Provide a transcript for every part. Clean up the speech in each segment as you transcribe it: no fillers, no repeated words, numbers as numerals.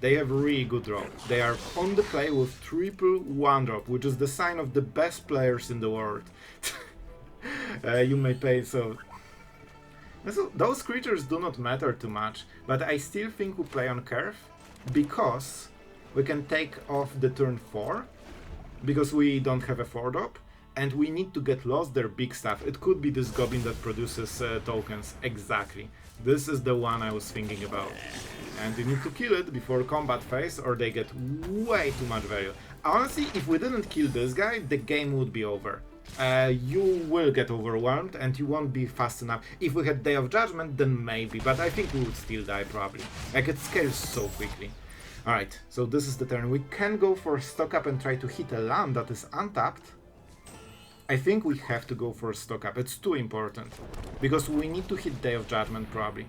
They have really good draw. They are on the play with triple 1-drop, which is the sign of the best players in the world. You may pay so... Those creatures do not matter too much, but I still think we play on curve, because we can take off the turn 4, because we don't have a 4-drop, and we need to get lost their big stuff. It could be this goblin that produces tokens, exactly. This is the one I was thinking about. And you need to kill it before combat phase, or they get way too much value. Honestly, if we didn't kill this guy, the game would be over. You will get overwhelmed and you won't be fast enough. If we had Day of Judgment, then maybe, but I think we would still die probably. Like, it scales so quickly. Alright, so this is the turn. We can go for stock up and try to hit a land that is untapped. I think we have to go for stock up. It's too important, because we need to hit Day of Judgment probably.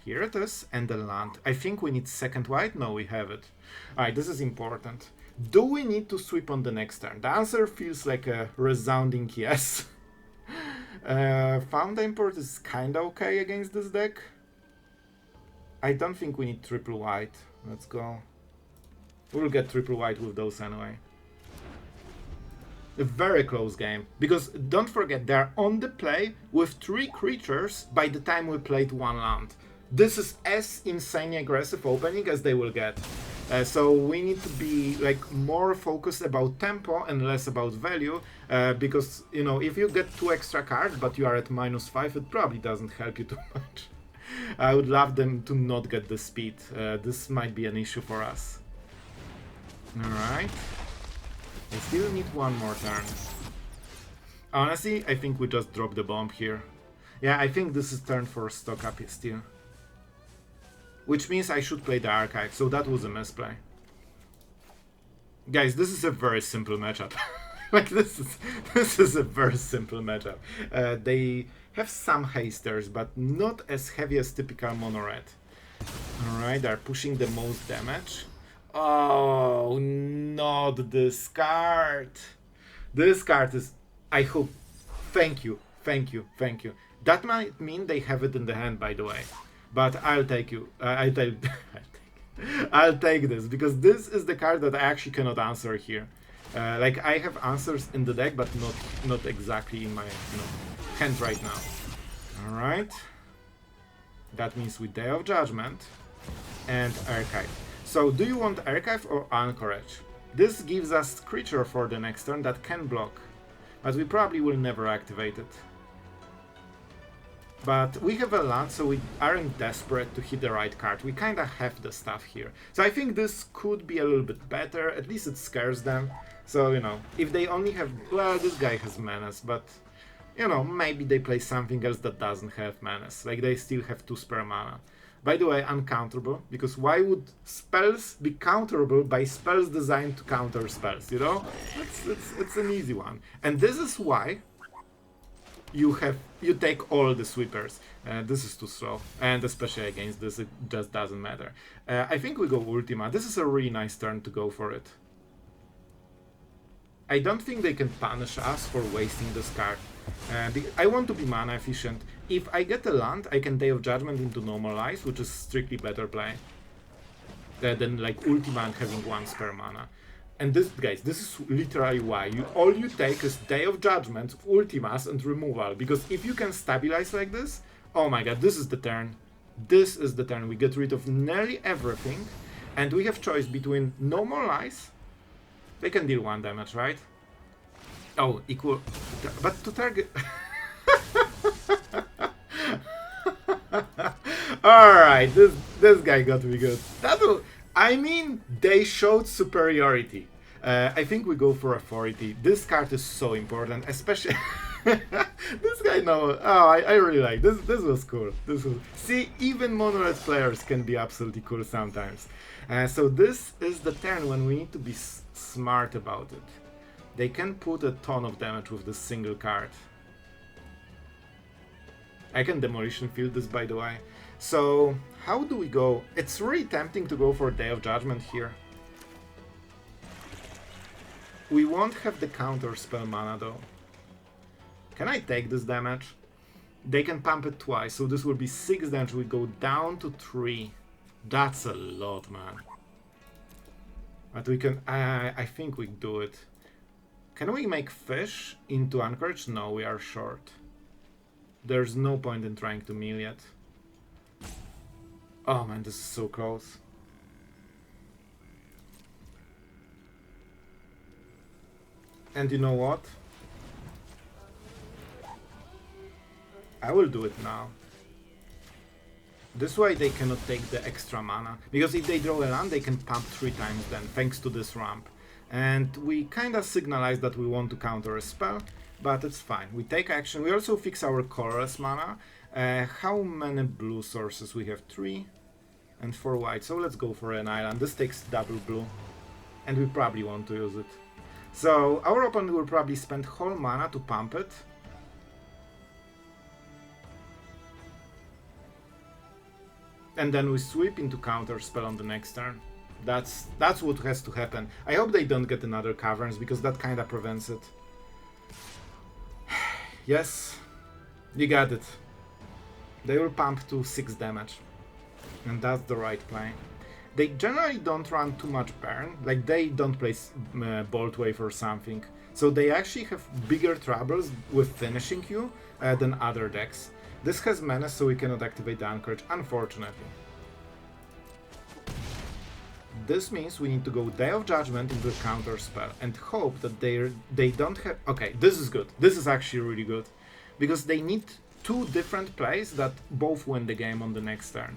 Here it is, and the land. I think we need second white. No, we have it. Alright, this is important. Do we need to sweep on the next turn? The answer feels like a resounding yes. Fountainport is kinda okay against this deck. I don't think we need triple white. Let's go. We'll get triple white with those anyway. A very close game, because don't forget, they're on the play with 3 creatures by the time we played 1 land. This is as insanely aggressive opening as they will get. So we need to be like more focused about tempo and less about value, because, you know, if you get 2 extra cards but you are at -5, it probably doesn't help you too much. I would love them to not get the speed. This might be an issue for us. Alright. I still need 1 more turn. Honestly, I think we just dropped the bomb here. Yeah, I think this is turn for stock up still. Which means I should play the archive, so that was a misplay. Guys, this is a very simple matchup. Like, this is a very simple matchup. They have some hasters, but not as heavy as typical mono red. Alright, they're pushing the most damage. Oh, not this card. This card is... I hope... Thank you, thank you, thank you. That might mean they have it in the hand, by the way. But I'll take you. I'll take this, because this is the card that I actually cannot answer here. Like, I have answers in the deck, but not exactly in my hand right now. All right. That means with Day of Judgment and Archive. So, do you want Archive or Anchorage? This gives us creature for the next turn that can block, but we probably will never activate it. But we have a land, so we aren't desperate to hit the right card. We kinda have the stuff here. So I think this could be a little bit better. At least it scares them. So, you know, if they only have... Well, this guy has Menace, but... You know, maybe they play something else that doesn't have Menace. Like, they still have 2 spare mana. By the way, uncounterable, because why would spells be counterable by spells designed to counter spells, you know? It's an easy one. And this is why... You take all the sweepers. This is too slow, and especially against this, it just doesn't matter. I think we go Ultima. This is a really nice turn to go for it. I don't think they can punish us for wasting this card. I want to be mana efficient. If I get a land, I can Day of Judgment into Normalize, which is strictly better play than like Ultima and having 1 spare mana. And this, guys, this is literally why. All you take is Day of Judgment, Ultimas, and removal. Because if you can stabilize like this, oh my god, this is the turn. This is the turn. We get rid of nearly everything. And we have choice between Normalize. They can deal 1 damage, right? Oh, equal... But to target... Alright, this guy got me good. I mean, they showed superiority. I think we go for authority. This card is so important, especially... This guy, no. Oh, I really like this. This was cool. See, even mono-red players can be absolutely cool sometimes. So this is the turn when we need to be smart about it. They can put a ton of damage with this single card. I can Demolition Field this, by the way. So, how do we go? It's really tempting to go for Day of Judgment here. We won't have the counter spell mana though. Can I take this damage? They can pump it twice, so this will be 6 damage. We go down to 3. That's a lot, man. But we can... I think we do it. Can we make fish into Anchorage? No, we are short. There's no point in trying to mill yet. Oh man, this is so close. And you know what? I will do it now. This way they cannot take the extra mana. Because if they draw a land, they can pump 3 times then, thanks to this ramp. And we kinda signalize that we want to counter a spell, but it's fine. We take action. We also fix our colorless mana. How many blue sources? We have 3 and 4 white. So let's go for an island. This takes double blue. And we probably want to use it. So our opponent will probably spend whole mana to pump it. And then we sweep into counter spell on the next turn. That's what has to happen. I hope they don't get another caverns, because that kinda prevents it. Yes, you got it. They will pump to 6 damage. And that's the right play. They generally don't run too much burn, like they don't play Bolt Wave or something. So they actually have bigger troubles with finishing you than other decks. This has menace, so we cannot activate the Anchorage, unfortunately. This means we need to go Day of Judgment into the counter spell and hope that they don't have... Okay, this is good. This is actually really good. Because they need 2 different plays that both win the game on the next turn.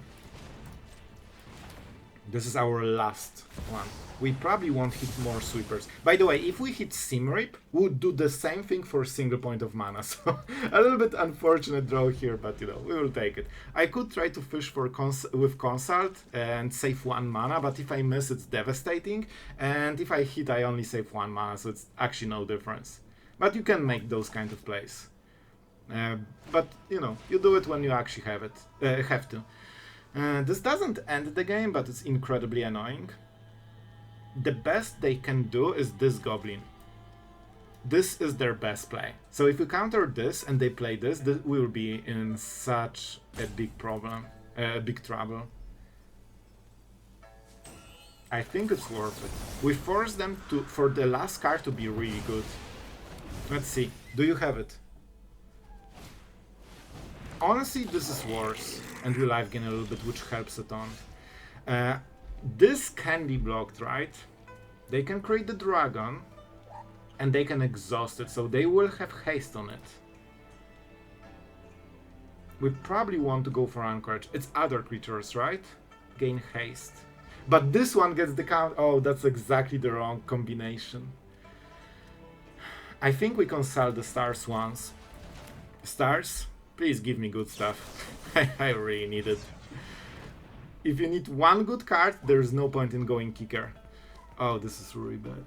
This is our last one. We probably won't hit more sweepers. By the way, if we hit Simrip, we would do the same thing for a single point of mana. So a little bit unfortunate draw here, but you know, we will take it. I could try to fish for with Consult and save 1 mana, but if I miss, it's devastating. And if I hit, I only save 1 mana, so it's actually no difference. But you can make those kind of plays. But you know, you do it when you actually have to. This doesn't end the game, but it's incredibly annoying. The best they can do is this goblin. This is their best play. So if you counter this and they play this, we will be in such a big problem, big trouble. I think it's worth it. We force them for the last card to be really good. Let's see. Do you have it? Honestly, this is worse. And we life gain a little bit, which helps it on. This can be blocked, right? They can create the dragon, and they can exhaust it, so they will have haste on it. We probably want to go for Anchorage. It's other creatures, right? Gain haste. But this one gets the count. Oh, that's exactly the wrong combination. I think we consult the stars once. Stars, please give me good stuff. I really need it. If you need 1 good card, there's no point in going kicker. Oh, this is really bad.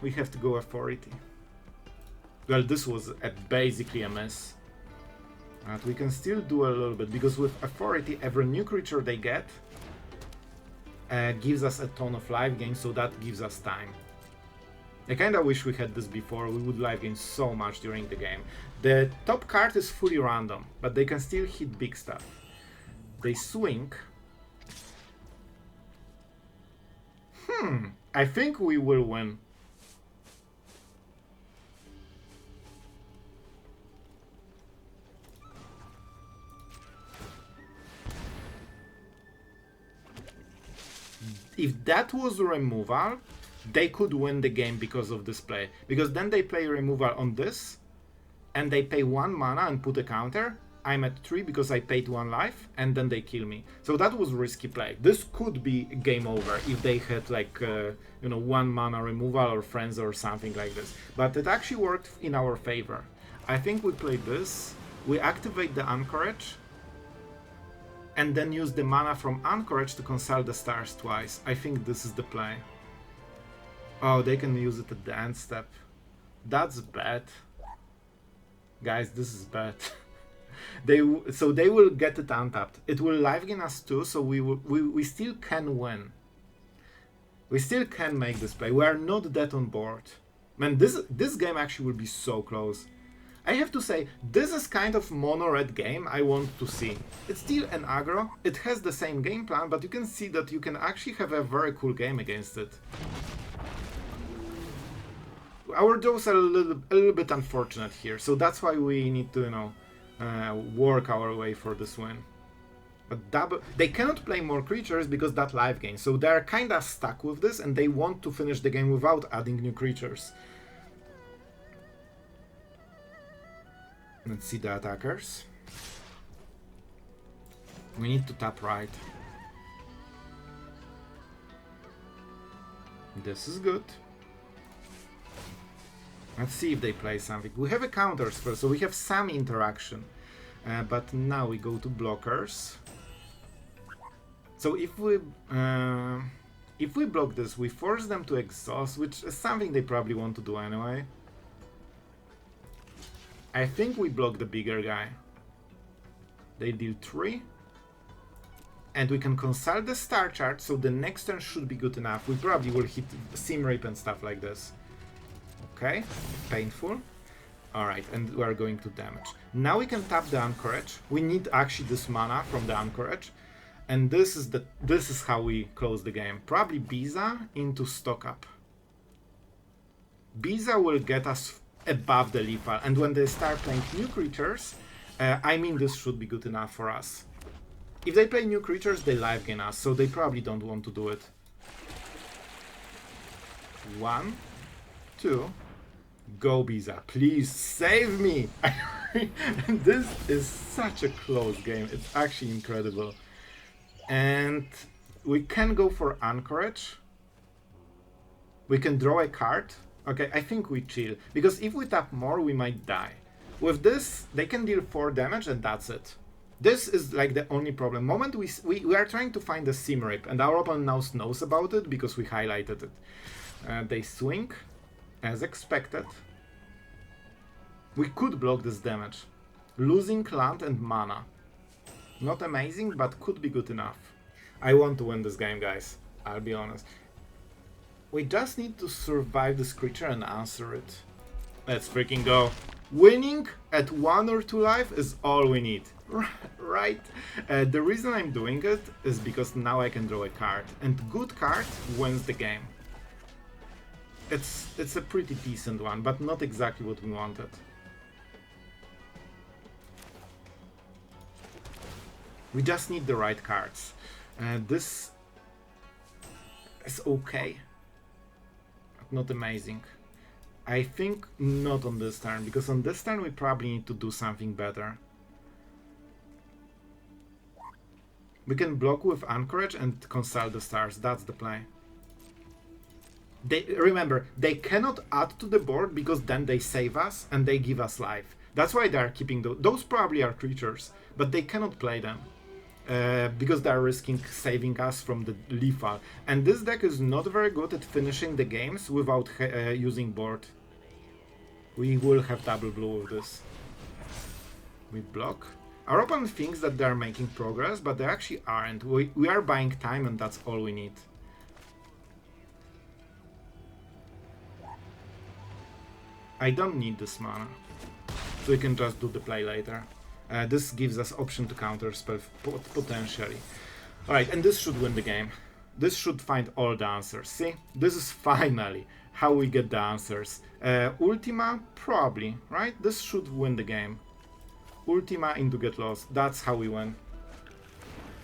We have to go authority. Well, this was basically a mess. But we can still do a little bit, because with authority, every new creature they get gives us a ton of life gain, so that gives us time. I kinda wish we had this before. We would life gain so much during the game. The top card is fully random, but they can still hit big stuff. They swing. I think we will win. If that was removal, they could win the game because of this play. Because then they play removal on this, and they pay 1 mana and put a counter. I'm at 3 because I paid 1 life, and then they kill me. So that was risky play. This could be game over if they had like, 1 mana removal or friends or something like this. But it actually worked in our favor. I think we play this, we activate the Anchorage, and then use the mana from Anchorage to consult the stars twice. I think this is the play. Oh, they can use it at the end step. That's bad. Guys, this is bad. They will get it untapped. It will life gain us too, so we still can win. We still can make this play. We are not dead on board. Man, this game actually will be so close. I have to say, this is kind of mono-red game I want to see. It's still an aggro, it has the same game plan, but you can see that you can actually have a very cool game against it. Our draws are a little bit unfortunate here, so that's why we need to, you know, work our way for this win. But they cannot play more creatures because that life gain, so they're kinda stuck with this and they want to finish the game without adding new creatures. Let's see the attackers. We need to tap right. This is good. Let's see if they play something. We have a counters first, so we have some interaction. But now we go to blockers. So if we block this, we force them to exhaust, which is something they probably want to do anyway. I think we block the bigger guy. They deal 3. And we can consult the star chart, so the next turn should be good enough. We probably will hit Sim Rape and stuff like this. Okay, painful. Alright, and we are going to damage. Now we can tap the Anchorage. We need actually this mana from the Anchorage. And this is how we close the game. Probably Beza into stock up. Beza will get us above the lethal, and when they start playing new creatures, I mean this should be good enough for us. If they play new creatures, they life gain us, so they probably don't want to do it. 1, 2, go Beza, please save me! This is such a close game, it's actually incredible. And we can go for Anchorage. We can draw a card. Okay, I think we chill, because if we tap more, we might die. With this, they can deal 4 damage and that's it. This is like the only problem. Moment we are trying to find the Sim Rape, and our opponent now knows about it because we highlighted it. They swing, as expected. We could block this damage. Losing land and mana. Not amazing, but could be good enough. I want to win this game, guys. I'll be honest. We just need to survive this creature and answer it. Let's freaking go. Winning at 1 or 2 life is all we need. Right? The reason I'm doing it is because now I can draw a card. And good card wins the game. It's a pretty decent one, but not exactly what we wanted. We just need the right cards. This is okay. Not amazing. I think not on this turn, because on this turn we probably need to do something better. We can block with Anchorage and consult the stars, that's the play. Remember, they cannot add to the board because then they save us and they give us life. That's why they are keeping those probably are creatures, but they cannot play them. Because they are risking saving us from the lethal. And this deck is not very good at finishing the games without using board. We will have double blue with this. We block. Our opponent thinks that they are making progress, but they actually aren't. We are buying time and that's all we need. I don't need this mana, so we can just do the play later. This gives us option to counter spell potentially. Alright, and this should win the game. This should find all the answers. See? This is finally how we get the answers. Ultima? Probably, right? This should win the game. Ultima into get lost. That's how we win.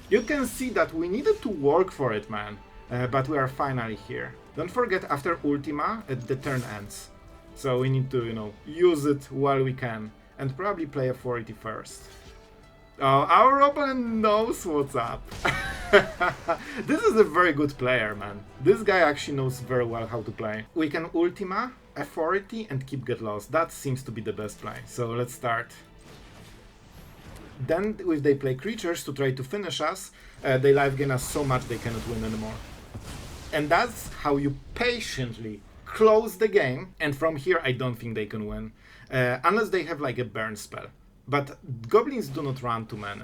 You can see that we needed to work for it, man. But we are finally here. Don't forget, after Ultima, the turn ends. So we need to, you know, use it while we can. And probably play a 480 first. Oh, our opponent knows what's up. This is a very good player, man. This guy actually knows very well how to play. We can Ultima, Authority, and keep get lost. That seems to be the best play. So let's start. Then, if they play creatures to try to finish us, they life gain us so much they cannot win anymore. And that's how you patiently close the game. And from here, I don't think they can win. Unless they have like a burn spell. But goblins do not run too many.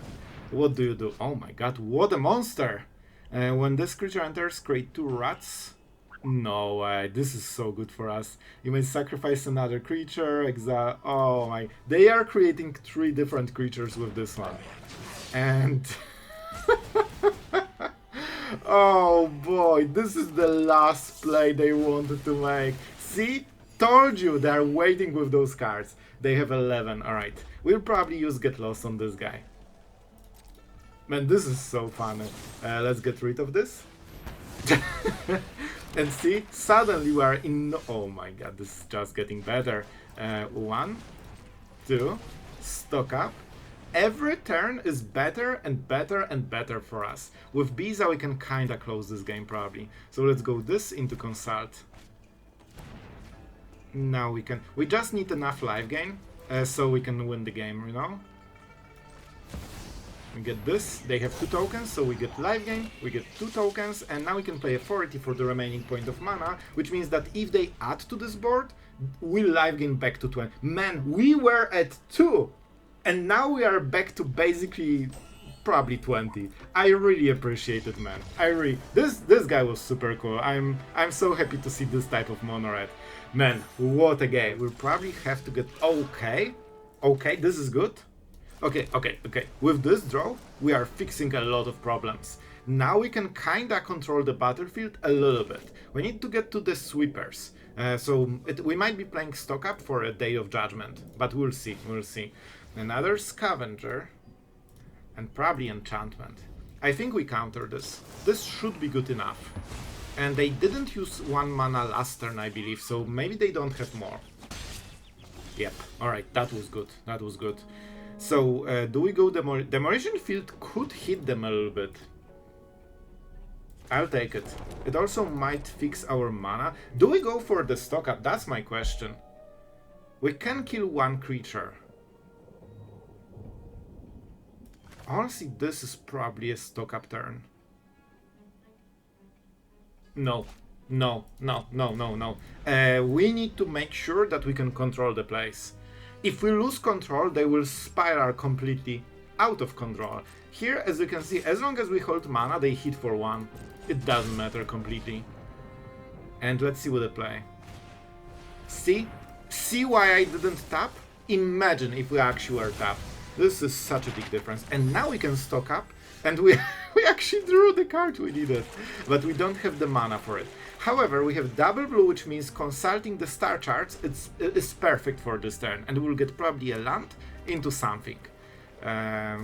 What do you do? Oh my god, what a monster! When this creature enters, create 2 rats. No way, this is so good for us. You may sacrifice another creature, oh my... They are creating 3 different creatures with this one. And... oh boy, this is the last play they wanted to make. See? Told you, they're waiting with those cards. They have 11, alright. We'll probably use Get Lost on this guy. Man, this is so fun. Let's get rid of this. And see, suddenly we are in... Oh my god, this is just getting better. 1, 2, stock up. Every turn is better and better and better for us. With Beza we can kinda close this game probably. So let's go this into Consult. Now we can... We just need enough life gain, so we can win the game, you know? We get this, they have 2 tokens, so we get life gain, we get 2 tokens, and now we can play authority for the remaining point of mana, which means that if they add to this board, we'll life gain back to 20. Man, we were at 2, and now we are back to basically probably 20. I really appreciate it, man. This guy was super cool. I'm so happy to see this type of mono red. Man, what a game. We'll probably have to get... Okay, this is good. Okay. With this draw, we are fixing a lot of problems. Now we can kinda control the battlefield a little bit. We need to get to the sweepers. We might be playing stock up for a Day of Judgment, but we'll see. Another Scavenger, and probably Enchantment. I think we counter this. This should be good enough. And they didn't use 1 mana last turn, I believe, so maybe they don't have more. Yep, alright, that was good. So, do we go Demolition Field could hit them a little bit. I'll take it. It also might fix our mana. Do we go for the stock up? That's my question. We can kill 1 creature. Honestly, this is probably a stock up turn. No. We need to make sure that we can control the place. If we lose control, they will spiral completely out of control. Here, as you can see, as long as we hold mana, they hit for 1. It doesn't matter completely. And let's see what they play. See why I didn't tap? Imagine if we actually were tapped. This is such a big difference. And now we can stock up, and we actually drew the card we needed. But we don't have the mana for it. However, we have double blue, which means consulting the star charts is perfect for this turn, and we'll get probably a land into something.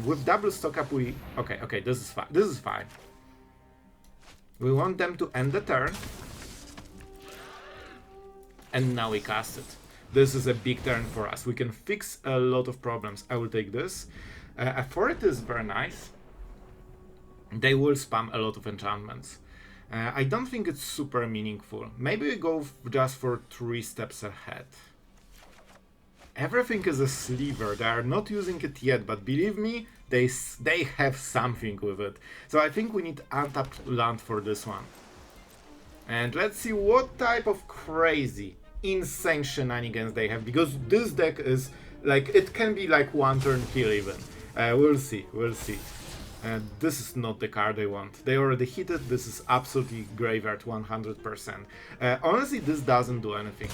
With double stock up, we... Okay, this is fine. We want them to end the turn. And now we cast it. This is a big turn for us. We can fix a lot of problems. I will take this. Authority is very nice. They will spam a lot of enchantments. I don't think it's super meaningful. Maybe we go just for 3 steps ahead. Everything is a sliver. They are not using it yet, but believe me, they have something with it. So I think we need untapped land for this one. And let's see what type of crazy, insane shenanigans they have, because this deck is like, it can be like 1 turn kill even. We'll see. This is not the card I want. They already hit it. This is absolutely graveyard 100%. Honestly, this doesn't do anything.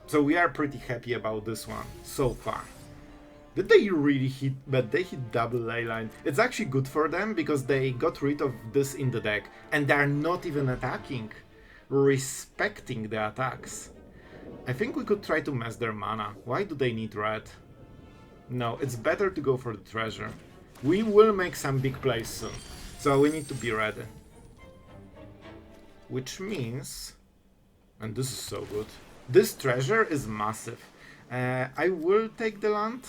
So we are pretty happy about this one so far. Did they really hit? But they hit double leyline. It's actually good for them because they got rid of this in the deck and they're not even attacking, respecting the attacks. I think we could try to mess their mana. Why do they need red? No, it's better to go for the treasure. We will make some big plays soon, so we need to be ready. Which means, and this is so good, this treasure is massive. I will take the land.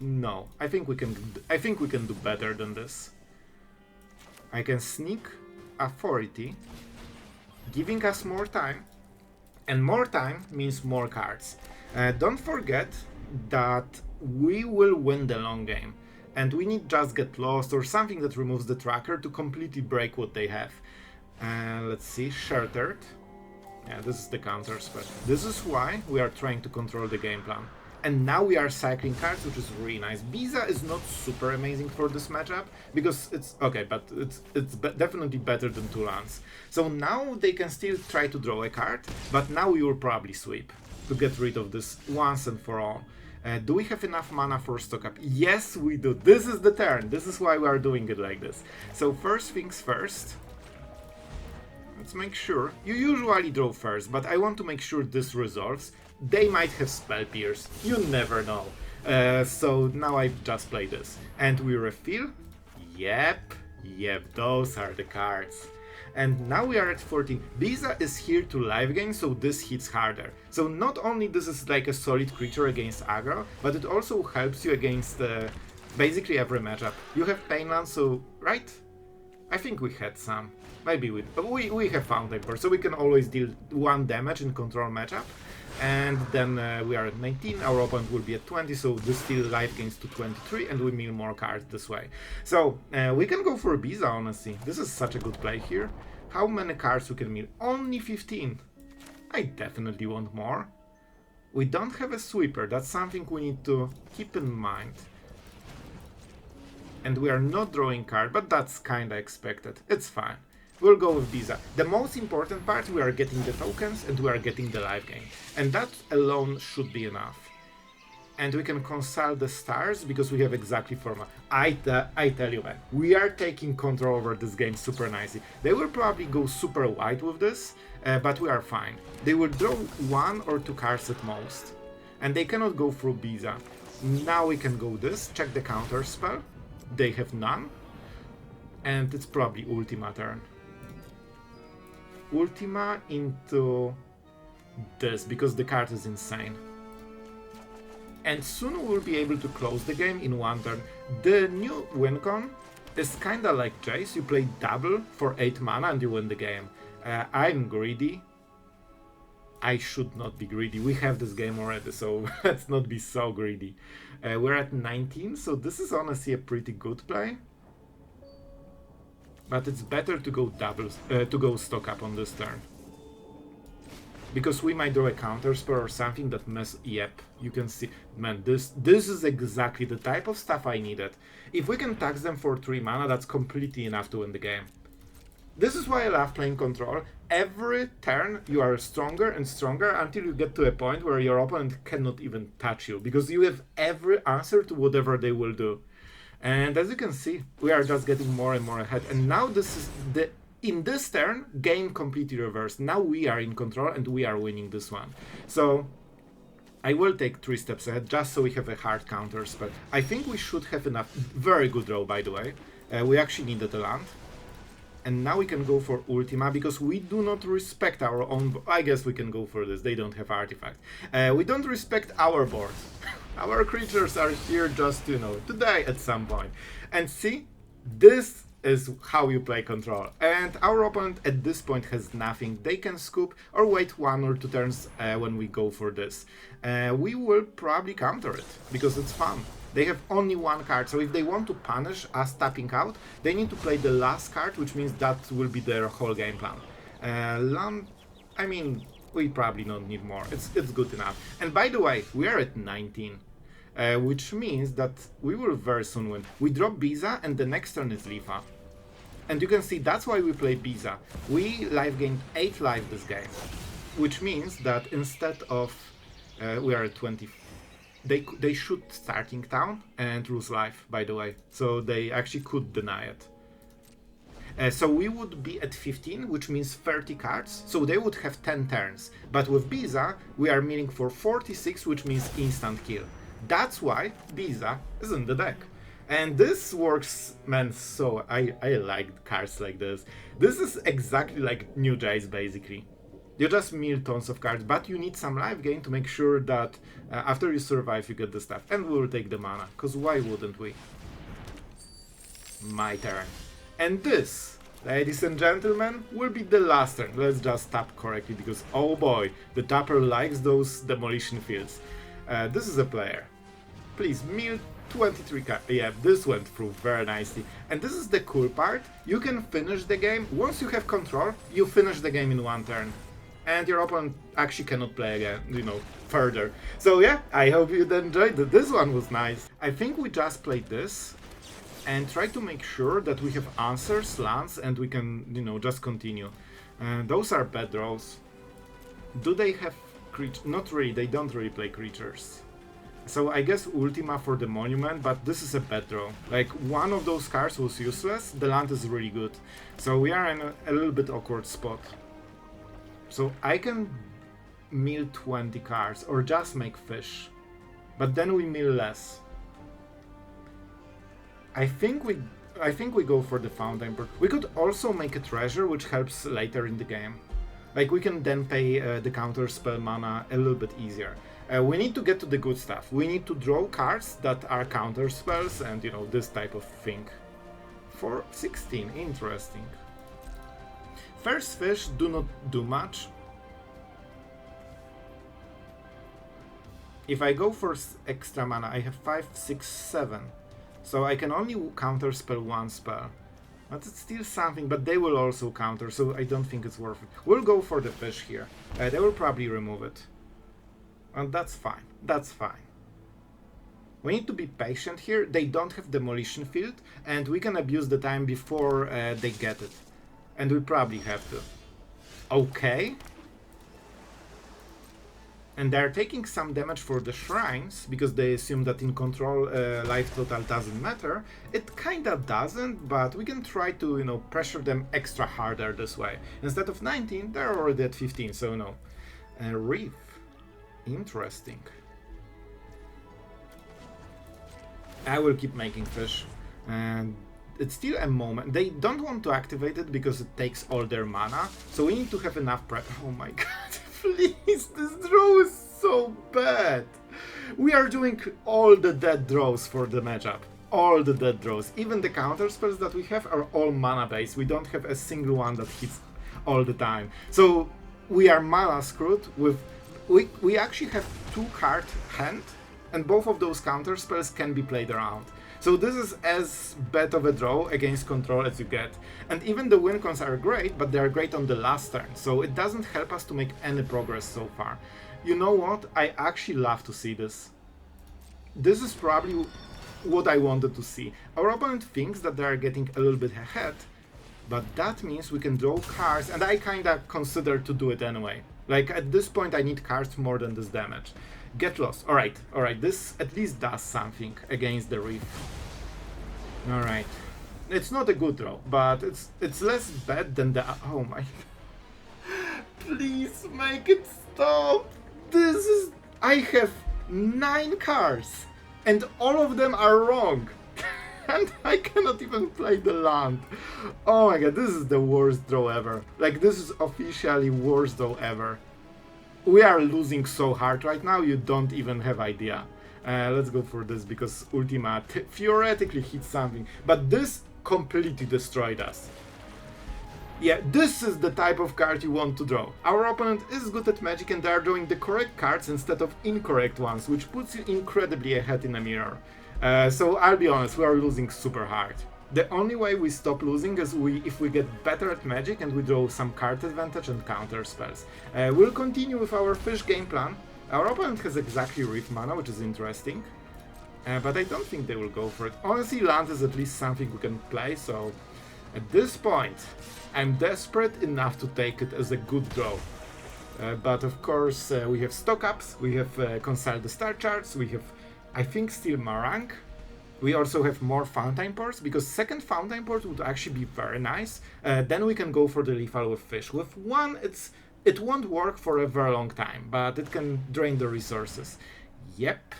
No, I think we can do better than this. I can sneak authority, giving us more time, and more time means more cards. Don't forget that we will win the long game, and we need just get lost or something that removes the tracker to completely break what they have. Let's see, Shattered. Yeah, this is the counter spell. This is why we are trying to control the game plan. and now we are cycling cards, which is really nice. Beza is not super amazing for this matchup, because it's okay, but it's definitely better than 2 lands. So now they can still try to draw a card, but now we will probably sweep to get rid of this once and for all. Do we have enough mana for stock up? Yes, we do. This is the turn. This is why we are doing it like this. So first things first. Let's make sure. You usually draw first, but I want to make sure this resolves. They might have Spell Pierce. You never know. So now I just play this. And we refill? Yep, those are the cards. And now we are at 14. Beza is here to live gain, so this hits harder. So not only this is like a solid creature against aggro, but it also helps you against basically every matchup. You have Painland, so right? I think we had some. Maybe we have Fountainport, so we can always deal 1 damage in control matchup. And then we are at 19, our opponent will be at 20, so this still life gains to 23, and we mill more cards this way. So we can go for Beza, honestly. This is such a good play here. How many cards we can mill? Only 15. I definitely want more. We don't have a sweeper, that's something we need to keep in mind. And we are not drawing card, but that's kinda expected. It's fine. We'll go with Beza. The most important part, we are getting the tokens and we are getting the life gain. And that alone should be enough. And we can consult the stars because we have exactly 4 mana. I tell you, man, we are taking control over this game super nicely. They will probably go super wide with this, but we are fine. They will draw 1 or 2 cards at most. And they cannot go through Beza. Now we can go this, check the counter spell. They have none. And it's probably Ultima turn. Ultima into this, because the card is insane. And soon we'll be able to close the game in 1 turn. The new win con is kinda like Jace, you play double for 8 mana and you win the game. I'm greedy. I should not be greedy, we have this game already, so let's not be so greedy. We're at 19, so this is honestly a pretty good play. But it's better to go doubles, to go stock up on this turn. Because we might draw a counter spell or something that yep, you can see, man, this is exactly the type of stuff I needed. If we can tax them for 3 mana, that's completely enough to win the game. This is why I love playing control. Every turn you are stronger and stronger until you get to a point where your opponent cannot even touch you, because you have every answer to whatever they will do. And as you can see, we are just getting more and more ahead. And now this is in this turn, game completely reversed. Now we are in control and we are winning this one. So I will take 3 steps ahead just so we have a hard counter spell. I think we should have enough. Very good draw, by the way. We actually needed a land. And now we can go for Ultima because we do not respect our own. I guess we can go for this. They don't have artifact. We don't respect our board. Our creatures are here just, you know, to die at some point. And see, this is how you play control. And our opponent at this point has nothing. They can scoop or wait 1 or 2 turns when we go for this. We will probably counter it because it's fun. They have only 1 card, so if they want to punish us tapping out, they need to play the last card, which means that will be their whole game plan. I mean, we probably don't need more. It's good enough. And by the way, we are at 19. Which means that we will very soon win. We drop Beza and the next turn is Lifa. And you can see that's why we play Beza. We life gained 8 life this game. Which means that instead of we are at 20, they should starting town and lose life, by the way. So they actually could deny it. So we would be at 15, which means 30 cards, so they would have 10 turns. But with Beza, we are milling for 46, which means instant kill. That's why Beza is in the deck. And this works, man, so I like cards like this. This is exactly like New Jace, basically. You just mill tons of cards, but you need some life gain to make sure that after you survive, you get the stuff. And we will take the mana, because why wouldn't we? My turn. And this, ladies and gentlemen, will be the last turn. Let's just tap correctly, because oh boy, the tapper likes those demolition fields. This is a player. Please, mill 23 cards. Yeah, this went through very nicely. And this is the cool part. You can finish the game. Once you have control, you finish the game in 1 turn. and your opponent actually cannot play again, further. So yeah, I hope you enjoyed it. This one was nice. I think we just played this and try to make sure that we have answers, lands, and we can, just continue. Those are bad draws. Do they have creatures? Not really, they don't really play creatures. So I guess Ultima for the monument, but this is a bad draw. Like, one of those cards was useless, the land is really good. So we are in a little bit awkward spot. So I can mill 20 cards, or just make fish. But then we mill less. I think we go for the Fountainport. We could also make a treasure, which helps later in the game. Like, we can then pay the counter spell mana a little bit easier. We need to get to the good stuff. We need to draw cards that are counter spells and, this type of thing. For 16, interesting. First fish do not do much. If I go for extra mana, I have 5, 6, 7. So I can only counter spell one spell. But it's still something, but they will also counter, so I don't think it's worth it. We'll go for the fish here. They will probably remove it. And that's fine. That's fine. We need to be patient here. They don't have Demolition Field, and we can abuse the time before they get it. And we probably have to. Okay. And they're taking some damage for the shrines, because they assume that in control life total doesn't matter. It kinda doesn't, but we can try to, pressure them extra harder this way. Instead of 19, they're already at 15, so no. Reef. Interesting. I will keep making fish. And it's still a moment. They don't want to activate it because it takes all their mana, so we need to have enough oh my god. Please, this draw is so bad. We are doing all the dead draws for the matchup. All the dead draws. Even the counter spells that we have are all mana based. We don't have a single one that hits all the time. So we are mana screwed with... We actually have 2 card hand, and both of those counter spells can be played around. So this is as bad of a draw against control as you get. And even the win cons are great, but they are great on the last turn, so it doesn't help us to make any progress so far. You know what? I actually love to see this. This is probably what I wanted to see. Our opponent thinks that they are getting a little bit ahead, but that means we can draw cards, and I kinda consider to do it anyway. Like, at this point I need cards more than this damage. Get lost. Alright, this at least does something against the reef. Alright. It's not a good draw, but it's less bad than the... Oh my... Please make it stop! This is... I have 9 cards, and all of them are wrong! And I cannot even play the land. Oh my god, this is the worst draw ever. Like, this is officially worst draw ever. We are losing so hard right now, you don't even have idea. Let's go for this, because Ultima theoretically hits something. But this completely destroyed us. Yeah, this is the type of card you want to draw. Our opponent is good at Magic and they are drawing the correct cards instead of incorrect ones, which puts you incredibly ahead in a mirror. So I'll be honest, we are losing super hard. The only way we stop losing is if we get better at Magic and we draw some card advantage and counter spells. We'll continue with our fish game plan. Our opponent has exactly Reef mana, which is interesting. But I don't think they will go for it. Honestly, land is at least something we can play, so... At this point, I'm desperate enough to take it as a good draw. But of course, we have stock ups, we have consult the star charts, we have, I think, still Marang. We also have more Fountainports, because second Fountainport would actually be very nice. Then we can go for the lethal with fish. With one, it won't work for a very long time, but it can drain the resources. Yep.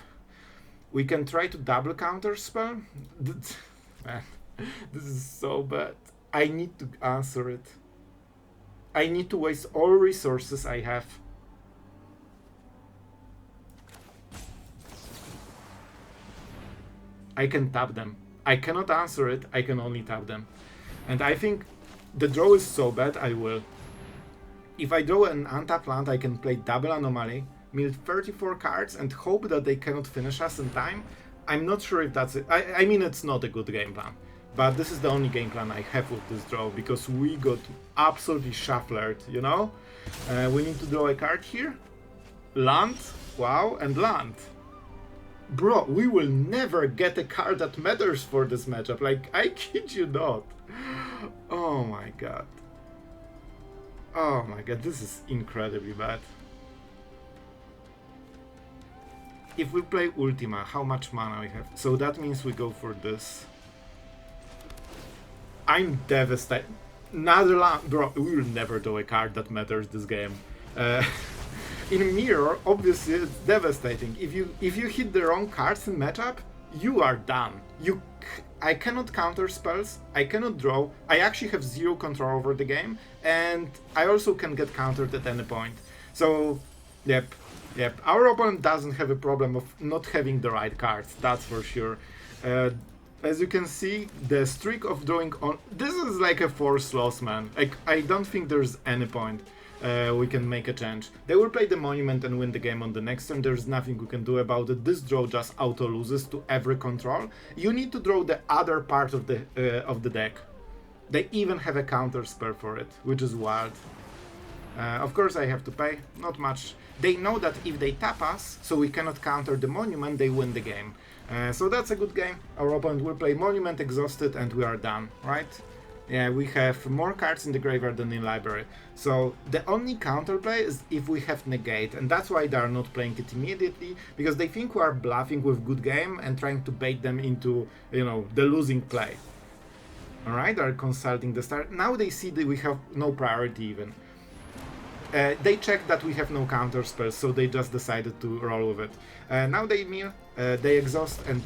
We can try to double counter spell. Man, this is so bad. I need to answer it. I need to waste all resources I have. I can tap them. I cannot answer it, I can only tap them. And I think the draw is so bad, I will. If I draw an untapped land, I can play double Anomaly, mill 34 cards and hope that they cannot finish us in time. I'm not sure if that's it. I mean, it's not a good game plan. But this is the only game plan I have with this draw, because we got absolutely shuffled, you know? We need to draw a card here. Land, wow, and land. Bro, we will never get a card that matters for this matchup. Like, I kid you not. Oh my god. Oh my god, this is incredibly bad. If we play Ultima, how much mana we have? So that means we go for this. I'm devastated. Another land. Bro, we will never do a card that matters this game. In Mirror, obviously it's devastating. If you hit the wrong cards in matchup, you are done. I cannot counter spells, I cannot draw, I actually have zero control over the game, and I also can get countered at any point. So, yep. Our opponent doesn't have a problem of not having the right cards, that's for sure. As you can see, the streak of drawing on... This is like a 4 slots, man. Like, I don't think there's any point we can make a change. They will play the monument and win the game on the next turn. There's nothing we can do about it. This draw just auto loses to every control. You need to draw the other part of the deck. They even have a counter spell for it, which is wild. Of course I have to pay, not much. They know that if they tap us, so we cannot counter the monument, they win the game. So that's a good game. Our opponent will play monument, exhausted, and we are done, right? Yeah, we have more cards in the graveyard than in library. So the only counterplay is if we have negate, and that's why they are not playing it immediately, because they think we are bluffing with good game and trying to bait them into, you know, the losing play. Alright, they're consulting the start. Now they see that we have no priority even. They check that we have no counter spells, so they just decided to roll with it. Now they mill, they exhaust, and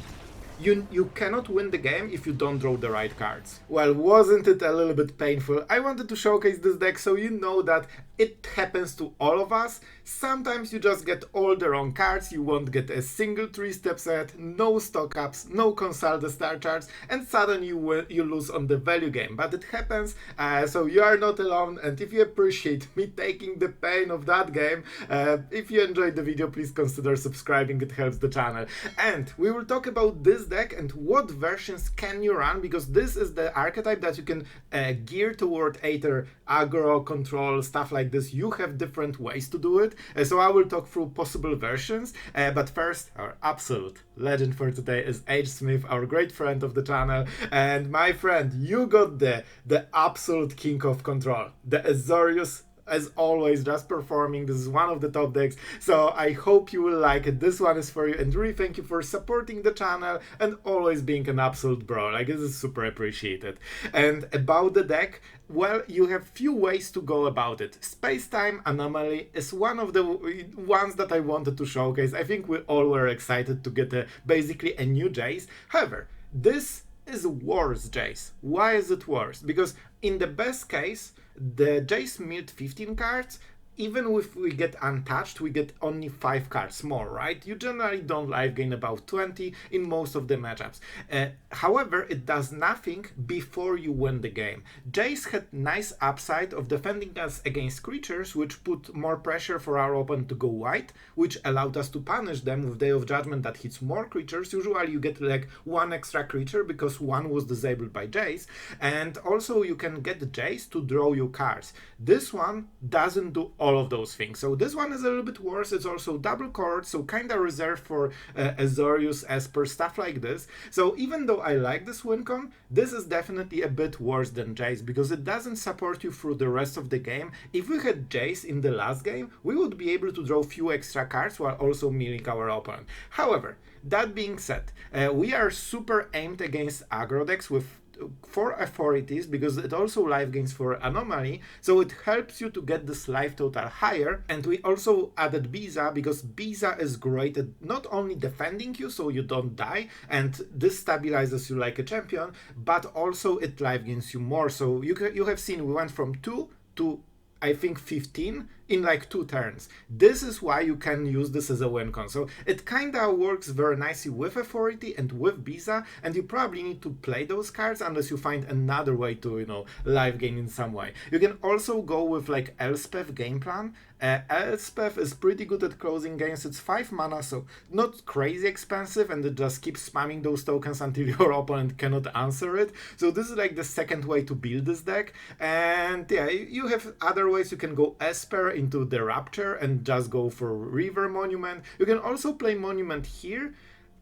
you cannot win the game if you don't draw the right cards. Well, wasn't it a little bit painful? I wanted to showcase this deck so you know that it happens to all of us. Sometimes you just get all the wrong cards, you won't get a single 3-step set, no stock ups, no consult the star charts, and suddenly you lose on the value game. But it happens, so you are not alone, and if you appreciate me taking the pain of that game, if you enjoyed the video, please consider subscribing, it helps the channel. And we will talk about this deck and what versions can you run, because this is the archetype that you can gear toward either aggro, control, stuff like this. You have different ways to do it, so I will talk through possible versions, but first, our absolute legend for today is H. Smith, our great friend of the channel. And my friend, you got the absolute king of control, the Azorius. As always, just performing. This is one of the top decks, so I hope you will like it. This one is for you, and really thank you for supporting the channel and always being an absolute bro. Like, this is super appreciated. And about the deck, well, you have few ways to go about it. Space-Time Anomaly is one of the ones that I wanted to showcase. I think we all were excited to get basically a new Jace. However, this is worse Jace. Why is it worse? Because in the best case, the Jace milled 15 cards. Even if we get untouched, we get only 5 cards more, right? You generally don't life gain about 20 in most of the matchups. However, it does nothing before you win the game. Jace had nice upside of defending us against creatures, which put more pressure for our opponent to go white, which allowed us to punish them with Day of Judgment that hits more creatures. Usually you get like 1 extra creature because 1 was disabled by Jace, and also you can get Jace to draw you cards. This one doesn't do all of those things. So this one is a little bit worse. It's also double chord, so kind of reserved for Azorius, Esper, stuff like this. So even though I like this win con, this is definitely a bit worse than Jace because it doesn't support you through the rest of the game. If we had Jace in the last game, we would be able to draw few extra cards while also milling our opponent. However, that being said, we are super aimed against aggro decks with 4 authorities because it also life gains for Anomaly, so it helps you to get this life total higher. And we also added Beza because Beza is great at not only defending you so you don't die, and this stabilizes you like a champion, but also it life gains you more. So you have seen we went from 2 to I think 15 in like 2 turns. This is why you can use this as a win console. It kinda works very nicely with Authority and with Beza, and you probably need to play those cards unless you find another way to, you know, live gain in some way. You can also go with like Elspeth game plan. Elspeth is pretty good at closing games. It's 5 mana, so not crazy expensive, and it just keeps spamming those tokens until your opponent cannot answer it. So this is like the second way to build this deck. And yeah, you have other ways. You can go Esper into the Rapture and just go for River Monument. You can also play Monument here,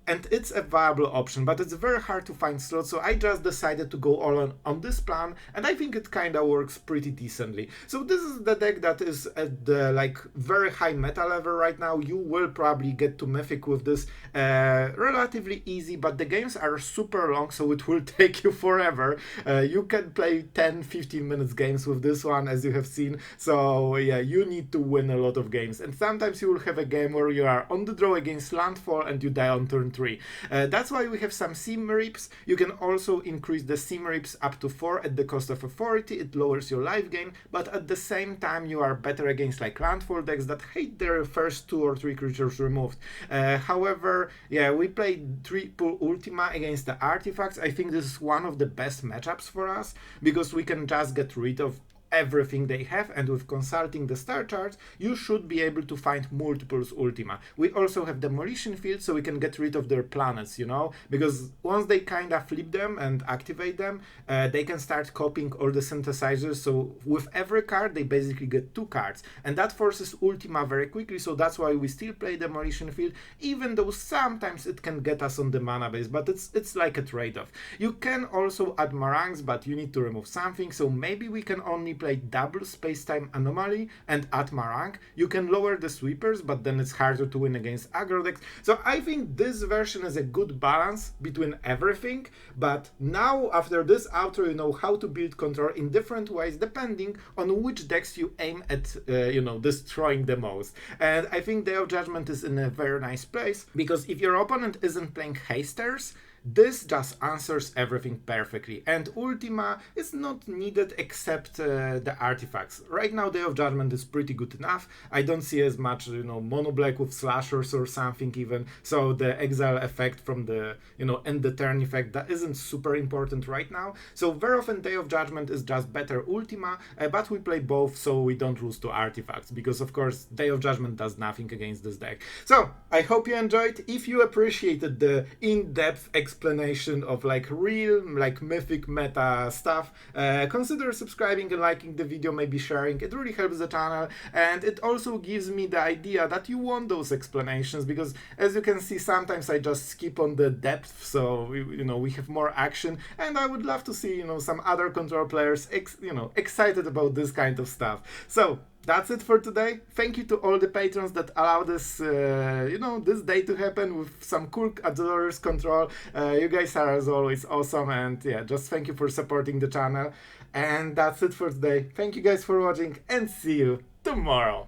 and it's a viable option, but it's very hard to find slots, so I just decided to go all on this plan, and I think it kinda works pretty decently. So this is the deck that is at the like very high meta level right now. You will probably get to Mythic with this relatively easy, but the games are super long, so it will take you forever. You can play 10-15 minutes games with this one, as you have seen, so yeah, you need to win a lot of games, and sometimes you will have a game where you are on the draw against Landfall and you die on turn 3. That's why we have some Sim Rips. You can also increase the Sim Rips up to 4 at the cost of Authority. It lowers your life gain, but at the same time you are better against like Landfall decks that hate their first 2 or 3 creatures removed. However, yeah, we played triple Ultima against the artifacts. I think this is one of the best matchups for us, because we can just get rid of everything they have, and with consulting the star charts you should be able to find multiples Ultima. We also have Demolition Field, so we can get rid of their planets, you know, because once they kinda flip them and activate them, they can start copying all the synthesizers, so with every card they basically get 2 cards, and that forces Ultima very quickly, so that's why we still play Demolition Field, even though sometimes it can get us on the mana base, but it's like a trade-off. You can also add Marangs, but you need to remove something, so maybe we can only play double Space-Time Anomaly and Atmarang. You can lower the sweepers, but then it's harder to win against aggro decks. So I think this version is a good balance between everything, but now after this outro you know how to build control in different ways depending on which decks you aim at you know, destroying the most. And I think Day of Judgment is in a very nice place, because if your opponent isn't playing hasters, this just answers everything perfectly, and Ultima is not needed except the artifacts. Right now Day of Judgment is pretty good enough. I don't see as much, you know, mono black with slashers or something even, so the exile effect from the, you know, end the turn effect, that isn't super important right now. So very often Day of Judgment is just better Ultima, but we play both so we don't lose to artifacts, because of course Day of Judgment does nothing against this deck. So I hope you enjoyed. If you appreciated the in-depth explanation of like real like mythic meta stuff, consider subscribing and liking the video, maybe sharing. It really helps the channel, and it also gives me the idea that you want those explanations, because as you can see sometimes I just skip on the depth, so you know, we have more action, and I would love to see, you know, some other control players you know, excited about this kind of stuff. So that's it for today. Thank you to all the patrons that allow this, you know, this day to happen with some cool Azorius control. You guys are as always awesome, and yeah, just thank you for supporting the channel. And that's it for today. Thank you guys for watching, and see you tomorrow.